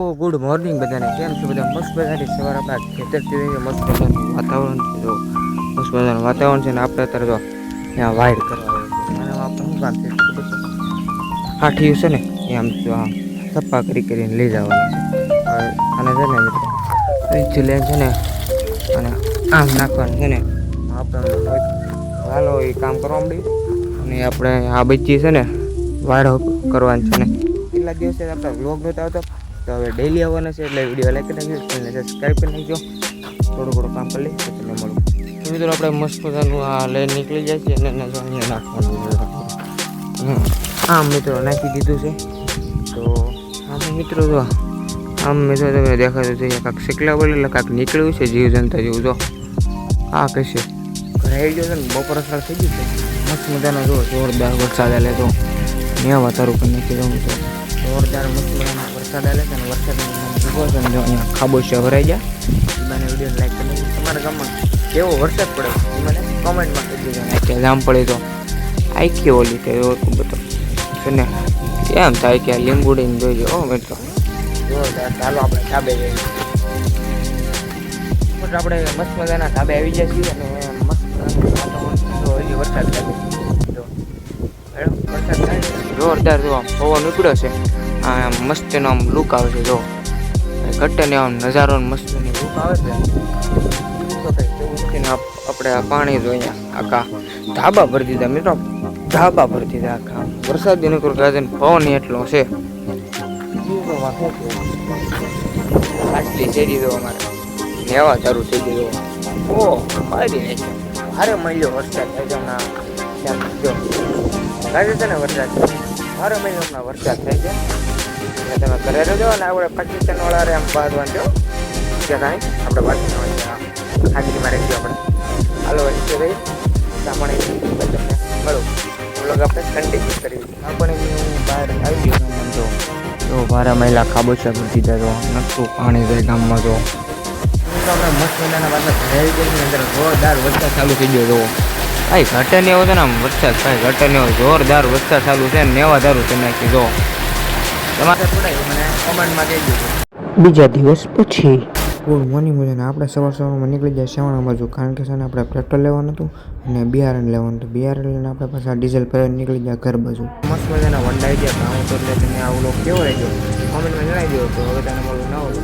Good morning બધાને. કેમ છો બધા? મસ્ત બધાની સવાર આપણા ખેતરથી રહીએ. મસ્ત મજાનું વાતાવરણ છે. જો મસ્ત મજાનું વાતાવરણ છે ને આપણે અત્યારે જો ત્યાં વાયર કરવા આવ્યો છે. અને આપણે શું કામ છે ખબર છે? હાઠિયું છે ને એ આમ જો આમ સપ્પા કરીને લઈ જવાના છે. હવે અને છે ને મિત્રો અહીંથી લઈને છે ને અને આમ નાખવાનું છે ને આપણે હાલો એ કામ કરવા માંડી. અને આપણે આ બચી છે ને વાયર કરવાની છે ને કેટલા દિવસે આપણે વ્લોગ નહોતા આવતા, તો હવે ડેલી આવવાના છે. એટલે વિડીયો લાઈક કરી નાખજો, ચેનલને સબસ્ક્રાઈબ કરી નાખજો. થોડું ઘણું કામ કરી લઈએ તો તમને મળું. તો મિત્રો આપણે મસ્ત મજાનું આ લઈને નીકળી જાય છે અને અહીંયા નાખવાનું. આમ મિત્રો નાખી દીધું છે. તો આમ મિત્રો જો આમ મિત્રો તમે દેખાતું છે કાંક શીખલા બોલે એટલે કાંક નીકળ્યું છે જીવ જનતા જેવું. જો આ કહેશે ઘરે આવી ગયો છે ને બપોર અસર થઈ ગયું છે. મસ્ત મજાનો જો જોરદાર વરસાદ આલે તો મેં વાતારું કરી નાખી દઉં તો જોરદાર મસ્ત મજાનો વરસાદ આલે છે. અને વરસાદમાં ઉભો છે ને જો અહીંયા ખાબોચિયા ભરાઈ ગયા. મને વિડીયો લાઈક કરી નાખજો. તમારા ગામમાં કેવો વરસાદ પડે એ મને કોમેન્ટમાં કહી દેજો. કે જામ પડે તો આખી ઓલી કે બધું છે ને કેમ થાય કે લીંબુડીને જોઈજો. ઓ મિત્રો જોરદાર. ચાલો આપણે ધાબે જઈએ. આપણે મસ્ત મજાના ધાબે આવી જાય છીએ અને મસ્ત હજી વરસાદ લાગે વરસાદ થાય જોરદાર. જો પવન નીકળ્યો છે. આ મસ્તનો આમ લુક આવે છે. જો ઘટ્ટને આમ નજારો મસ્તની લુક આવે છે. આપણે આ પાણી જો અહીંયા આખા ધાબા ભરી દીધા મિત્રો. ધાબા ભરી દીધા આખા વરસાદ નીકળ્યો કાજે પવન એટલો છે. આટલી શેરી દો અમારે નેવા ચાલુ થઈ ગયું. ઓ મારી નહીં ભારે મળ્યો વરસાદ થાય છે. જો લાગે છે ને વરસાદ મારો મહિનામાં વરસાદ થાય છે. એટલે તમે ઘરે રહેજો ને આપણે પાકિસ્તાન વાળા એમ બાંધવાનું જો કે કાંઈ આપણે પાકિસ્તાન હાજરીમાં રહીશું આપણે. હાલો વચ્ચે રહી તમને મળું લોક આપણે કન્ટિન્યુ કરી. આપણે હું બહાર આવી ગયો જો મારા મહિલા ખાબોચિયા ભરતી જાય તો નકશું પાણી જાય ગામમાં. જો આપણે મસ્ત મહિનાના બાદ ઘરે આવી ગઈ અંદર જોરદાર વરસાદ ચાલુ થઈ ગયો. જો ભાઈ ઘટે ને એવો છે ને આમ વરસાદ ભાઈ ઘટે ને એવો જોરદાર વરસાદ ચાલુ છે ને નેવા ધારું કરી નાખી. જો તમારે થોડા મને કમેન્ટમાં કહી દીધું. બીજા દિવસ પછી ગુડ મોર્નિંગ મજાને આપણે સવારમાં નીકળી જાય સેવાણા બાજુ. કારણ કે છે ને આપણે પેટ્રોલ લેવાનું હતું અને બિયારણ લેવાનું હતું. બિયારણ લઈને આપણે પાછા ડીઝલ ભરાઈને નીકળી જાય ઘર બાજુ. મસ્ત મજાના વંડાઈ ગયા ગાઉં તો એટલે તમે આવું કેવો રહેજો કોમેન્ટમાં જણાવી દો. તો હવે તને મળું ના હોય